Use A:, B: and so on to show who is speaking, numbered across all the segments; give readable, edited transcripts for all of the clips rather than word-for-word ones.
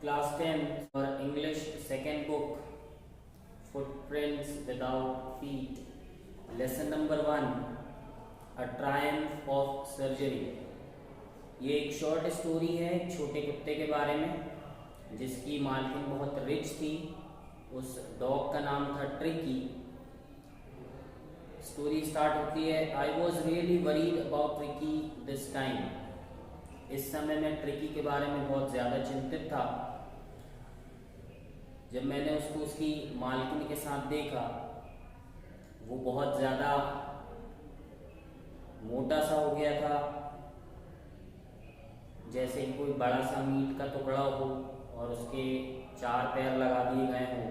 A: Class 10 for English second book, Footprints Without Feet. Lesson number 1, A Triumph of Surgery. ये एक short story है एक छोटे कुत्ते के बारे में जिसकी मालकिन बहुत रिच थी। उस डॉग का नाम था ट्रिकी। स्टोरी स्टार्ट होती है, I was really worried about tricky this time. इस समय मैं ट्रिकी के बारे में बहुत ज़्यादा चिंतित था। जब मैंने उसको उसकी मालकिन के साथ देखा, वो बहुत ज़्यादा मोटा सा हो गया था, जैसे कि कोई बड़ा सा मीट का टुकड़ा हो और उसके 4 पैर लगा दिए गए हों।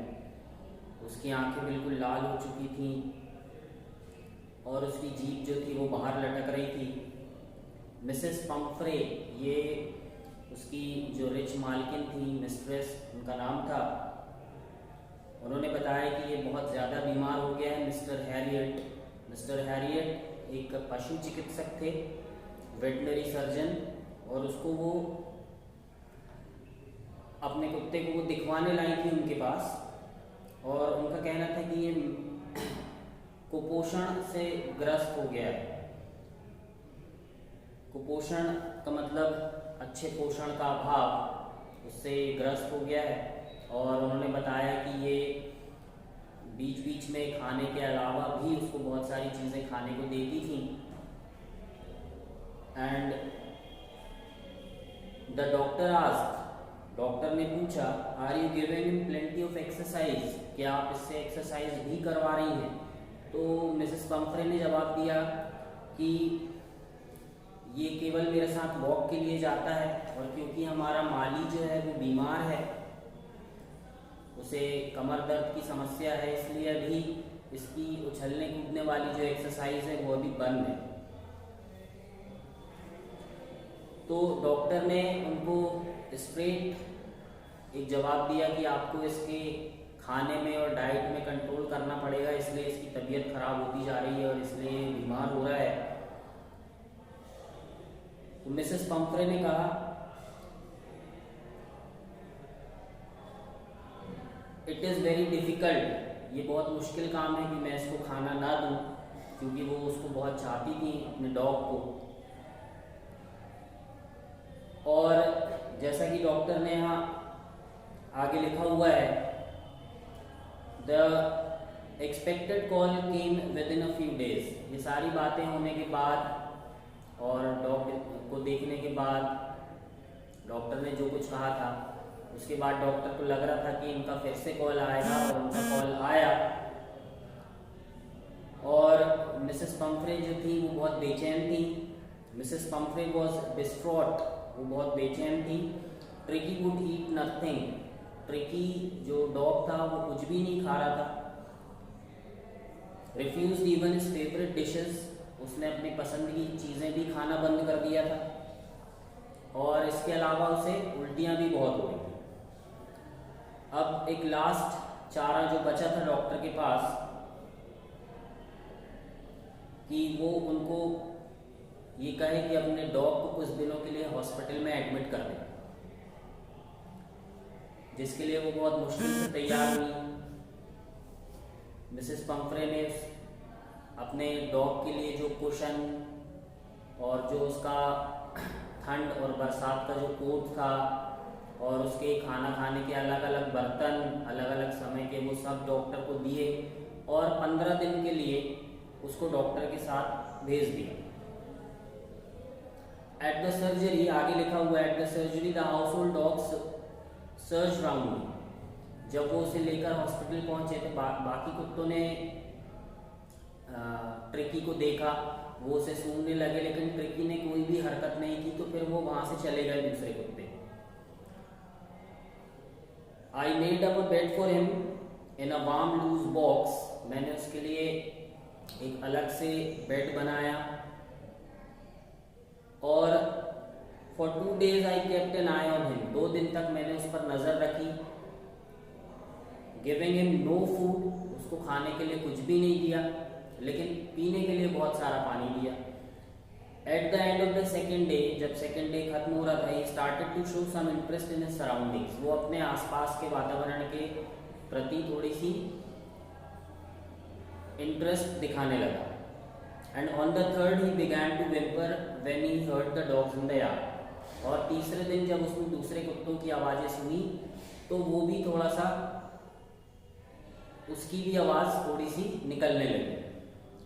A: उसकी आंखें बिल्कुल लाल हो चुकी थीं और उसकी जीभ जो थी वो बाहर लटक रही थी। मिसेस पंफ्रे, ये उसकी जो रिच मालकिन थी, मिस्ट्रेस उनका नाम था, उन्होंने बताया कि ये बहुत ज़्यादा बीमार हो गया है। मिस्टर हैरियट एक पशु चिकित्सक थे, वेटनरी सर्जन, और उसको वो अपने कुत्ते को वो दिखवाने लाई थी उनके पास, और उनका कहना था कि ये कुपोषण से ग्रस्त हो गया है। कुपोषण का मतलब अच्छे पोषण का अभाव, उससे ग्रस्त हो गया है। और उन्होंने बताया कि ये बीच बीच में खाने के अलावा भी उसको बहुत सारी चीज़ें खाने को देती थी। And the doctor asked, doctor ने पूछा, are you giving him plenty of exercise, क्या आप इससे एक्सरसाइज भी करवा रही हैं? तो मिसेस पंफ्रे ने जवाब दिया कि ये केवल मेरे साथ वॉक के लिए जाता है, और क्योंकि हमारा माली जो है वो बीमार है, उसे कमर दर्द की समस्या है, इसलिए अभी इसकी उछलने कूदने वाली जो एक्सरसाइज है वो अभी बंद है। तो डॉक्टर ने उनको स्ट्रेट एक जवाब दिया कि आपको इसके खाने में और डाइट में कंट्रोल करना पड़ेगा, इसलिए इसकी तबीयत खराब होती जा रही है और इसलिए बीमार हो रहा है। तो मिसेस पंफ्रे ने कहा, इट इज़ वेरी डिफ़िकल्ट, ये बहुत मुश्किल काम है कि मैं इसको खाना ना दूं, क्योंकि वो उसको बहुत चाहती थी अपने डॉग को। और जैसा कि डॉक्टर ने यहाँ आगे लिखा हुआ है, the expected call came with in a few days. ये सारी बातें होने के बाद और डॉग को देखने के बाद डॉक्टर ने जो कुछ कहा था, उसके बाद डॉक्टर को लग रहा था कि इनका फिर से कॉल आएगा, और उनका कॉल आया। और मिसेस पंफ्रे जो थी वो बहुत बेचैन थी। मिसेस पंफ्रे वॉज डिस्ट्रॉट, वो बहुत बेचैन थी। Tricky would eat nothing, tricky जो डॉग था वो कुछ भी नहीं खा रहा था। Refused even his favourite dishes, उसने अपनी पसंद की चीज़ें भी खाना बंद कर दिया था, और इसके अलावा उसे उल्टियाँ भी बहुत हो रही थी। अब एक लास्ट चारा जो बचा था डॉक्टर के पास कि वो उनको ये कहे कि अपने डॉग को कुछ दिनों के लिए हॉस्पिटल में एडमिट कर दें, जिसके लिए वो बहुत मुश्किल से तैयार हुई। मिसेस पंफ्रे ने अपने डॉग के लिए जो कुशन और जो उसका ठंड और बरसात का जो कोट था और उसके खाना खाने के अलग अलग बर्तन अलग अलग समय के, वो सब डॉक्टर को दिए, और 15 दिन के लिए उसको डॉक्टर के साथ भेज दिया। एट द सर्जरी, आगे लिखा हुआ है, at the surgery the household dogs search round me. जब वो उसे लेकर हॉस्पिटल पहुंचे तो बाकी कुत्तों ने ट्रिकी को देखा, वो उसे सूंघने लगे, लेकिन ट्रिकी ने कोई भी हरकत नहीं की। तो फिर वो वहां से चले गए दूसरे कुत्ते। I made up a bed for him in a warm loose box, मैंने उसके लिए एक अलग से बेड बनाया, और for 2 days I kept an eye on him, 2 दिन तक मैंने उस पर नजर रखी। गिविंग हिम नो फूड, उसको खाने के लिए कुछ भी नहीं दिया, लेकिन पीने के लिए बहुत सारा पानी दिया। At the end of the second day, जब सेकेंड डे खत्म हो रहा था, he started to show some interest in his surroundings. वो अपने आसपास के वातावरण के प्रति थोड़ी सी इंटरेस्ट दिखाने लगा। And on the third he began to whimper when he heard the dogs in the yard. और तीसरे दिन जब उसने दूसरे कुत्तों की आवाज़ें सुनी तो वो भी थोड़ा सा, उसकी भी आवाज़ थोड़ी सी निकलने लगी।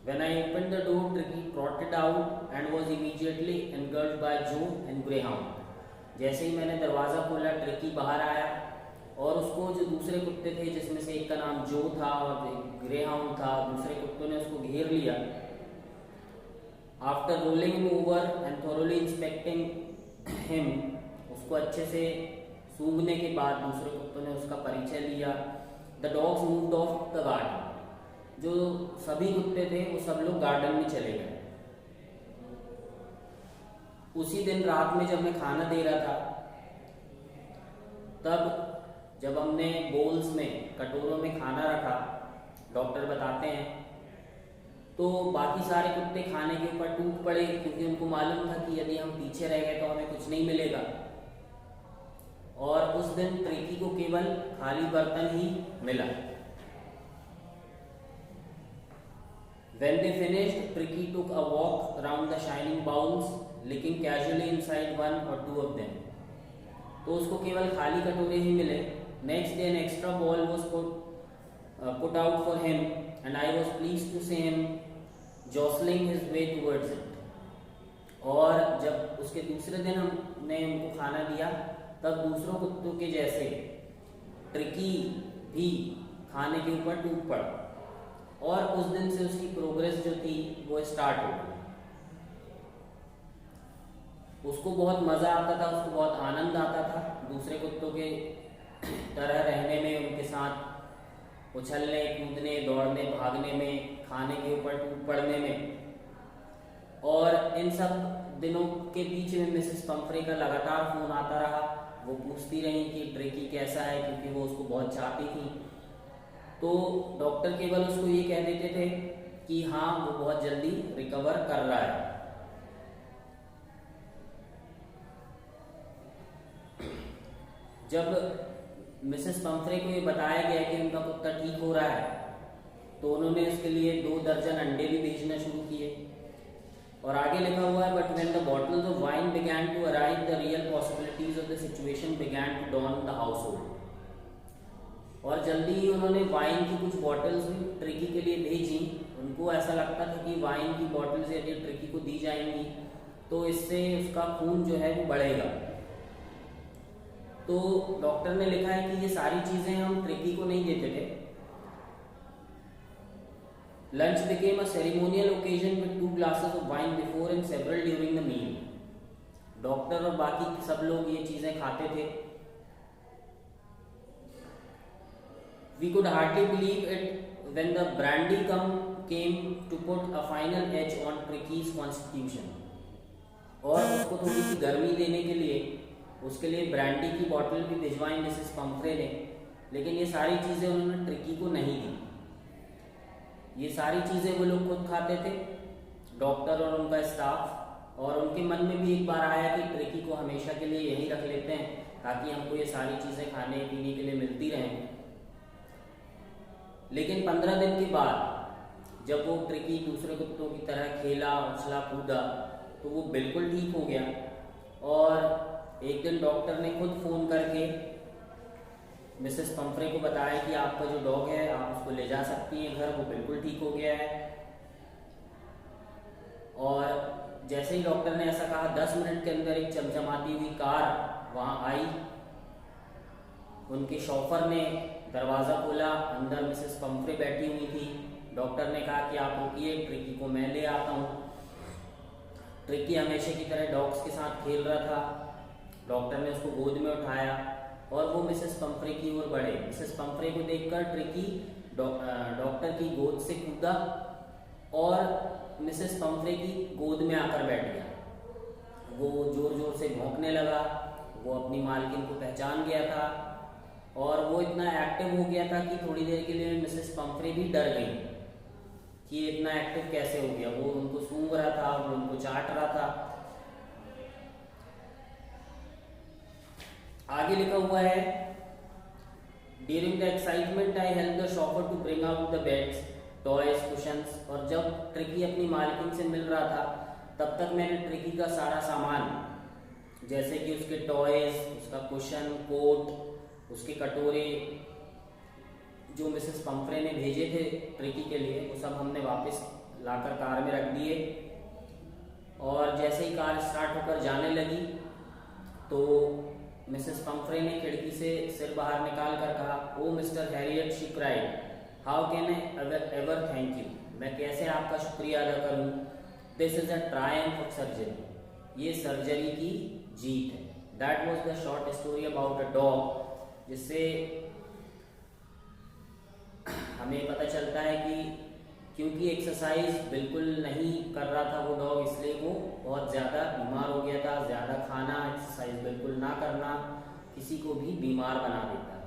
A: When I opened the door, Tricky trotted out and was immediately engulfed by Joe and Greyhound. जैसे ही मैंने दरवाज़ा खोला, ट्रिकी बाहर आया और उसको जो दूसरे कुत्ते थे, जिसमें से एक का नाम जो था और ग्रेहाउंड था, दूसरे कुत्तों ने उसको घेर लिया। After rolling him over and thoroughly inspecting him, उसको अच्छे से सूंघने के बाद दूसरे कुत्तों ने उसका परिचय लिया। The dogs moved of the garden. जो सभी कुत्ते थे वो सब लोग गार्डन में चले गए। उसी दिन रात में जब मैं खाना दे रहा था, तब जब हमने बोल्स में, कटोरों में खाना रखा, डॉक्टर बताते हैं, तो बाकी सारे कुत्ते खाने के ऊपर टूट पड़े, क्योंकि उनको मालूम था कि यदि हम पीछे रह गए तो हमें कुछ नहीं मिलेगा। और उस दिन ट्रिकी को केवल खाली बर्तन ही मिला। When they finished, Tricky took a walk around the shining bowls, licking casually inside one or two of them. तो उसको केवल खाली कटोरे ही मिले। Next day, an extra bowl was put out for him, and I was pleased to see him jostling his way towards it. और जब उसके दूसरे दिन हमने उनको खाना दिया, तब दूसरों कुत्तों के जैसे ट्रिकी भी खाने के ऊपर टूट पड़ा। और उस दिन से उसकी प्रोग्रेस जो थी वो स्टार्ट हो गई। उसको बहुत मज़ा आता था, उसको बहुत आनंद आता था दूसरे कुत्तों के तरह रहने में, उनके साथ उछलने, कूदने, दौड़ने, भागने में, खाने के ऊपर टूट पड़ने में। और इन सब दिनों के बीच में मिसेस पंफ्रे का लगातार फ़ोन आता रहा। वो पूछती रही कि ट्रिकी कैसा है, क्योंकि वो उसको बहुत चाहती थी। तो डॉक्टर केवल उसको ये कह देते थे कि हाँ, वो बहुत जल्दी रिकवर कर रहा है। जब मिसेस पंफ्रे को ये बताया गया कि उनका कुत्ता ठीक हो रहा है, तो उन्होंने उसके लिए 2 दर्जन अंडे भी भेजना शुरू किए। और आगे लिखा हुआ है, but when the bottles of wine began to arrive, the real possibilities of the situation began to dawn the household. और जल्दी ही उन्होंने वाइन की कुछ बॉटल्स भी ट्रिकी के लिए भेजी। उनको ऐसा लगता था कि वाइन की बॉटल्स यदि ट्रिकी को दी जाएंगी तो इससे उसका खून जो है वो बढ़ेगा। तो डॉक्टर ने लिखा है कि ये सारी चीज़ें हम ट्रिकी को नहीं देते थे। Lunch became a ceremonial occasion with 2 glasses of wine before and several during the meal। Doctor और बाकी सब लोग ये चीज़ें खाते थे। We could hardly believe it when the brandy came to put a final edge on Tricky's constitution। और उसको थोड़ी सी गर्मी देने के लिए उसके लिए ब्रांडी की बोतल भी भिजवाई मिसेस पंफ्रे ने, लेकिन ये सारी चीज़ें उन्होंने ट्रिकी को नहीं दी। ये सारी चीज़ें वो लोग खुद खाते थे, डॉक्टर और उनका स्टाफ। और उनके मन में भी एक बार आया कि ट्रिकी को हमेशा के लिए यहीं रख लेते हैं, ताकि हमको ये सारी चीज़ें खाने पीने के लिए मिलती रहें। लेकिन 15 दिन के बाद जब वो ट्रिकी दूसरे कुत्तों की तरह खेला, उछला, कूदा, तो वो बिल्कुल ठीक हो गया। और एक दिन डॉक्टर ने खुद फ़ोन करके मिसेस पंफ्रे को बताया कि आपका जो डॉग है आप उसको ले जा सकती हैं घर, वो बिल्कुल ठीक हो गया है। और जैसे ही डॉक्टर ने ऐसा कहा, 10 मिनट के अंदर एक चमचमाती हुई कार वहाँ आई। उनके शॉफर ने दरवाज़ा खोला, अंदर मिसेस पंफ्रे बैठी हुई थी। डॉक्टर ने कहा कि आप रुकिए, ट्रिकी को मैं ले आता हूँ। ट्रिकी हमेशा की तरह डॉग्स के साथ खेल रहा था। डॉक्टर ने उसको गोद में उठाया और वो मिसेस पंफ्रे की ओर बढ़े। मिसेस पंफ्रे को देखकर ट्रिकी डॉक्टर की गोद से कूदा और मिसेस पंफ्रे की गोद में आकर बैठ गया। वो जोर जोर से भौंकने लगा। वो अपनी मालकिन को पहचान गया था और वो इतना एक्टिव हो गया था कि थोड़ी देर के लिए मिसेस पंफ्रे भी डर गई कि ये इतना एक्टिव कैसे हो गया। वो उनको सूंघ रहा था, वो उनको चाट रहा था। आगे लिखा हुआ है, during the excitement I help the shopper to bring out the beds toys cushions. और जब ट्रिकी अपनी मालकिन से मिल रहा था तब तक मैंने ट्रिकी का सारा सामान, जैसे कि उसके टॉयज, उसका कुशन, कोट, उसके कटोरे जो मिसेस पंफ्रे ने भेजे थे ट्रिकी के लिए, वो सब हमने वापस लाकर कार में रख दिए। और जैसे ही कार स्टार्ट होकर जाने लगी तो मिसेस पंफ्रे ने खिड़की से सिर बाहर निकाल कर कहा, oh mister Harriet, she cried, how can I ever thank you. मैं कैसे आपका शुक्रिया अदा करूं। This is a triumph of surgery, ये सर्जरी की जीत है। That was the short story about a dog, जिससे हमें पता चलता है कि क्योंकि एक्सरसाइज बिल्कुल नहीं कर रहा था वो डॉग, इसलिए वो बहुत ज़्यादा बीमार हो गया था। ज़्यादा खाना, एक्सरसाइज बिल्कुल ना करना किसी को भी बीमार बना देता है।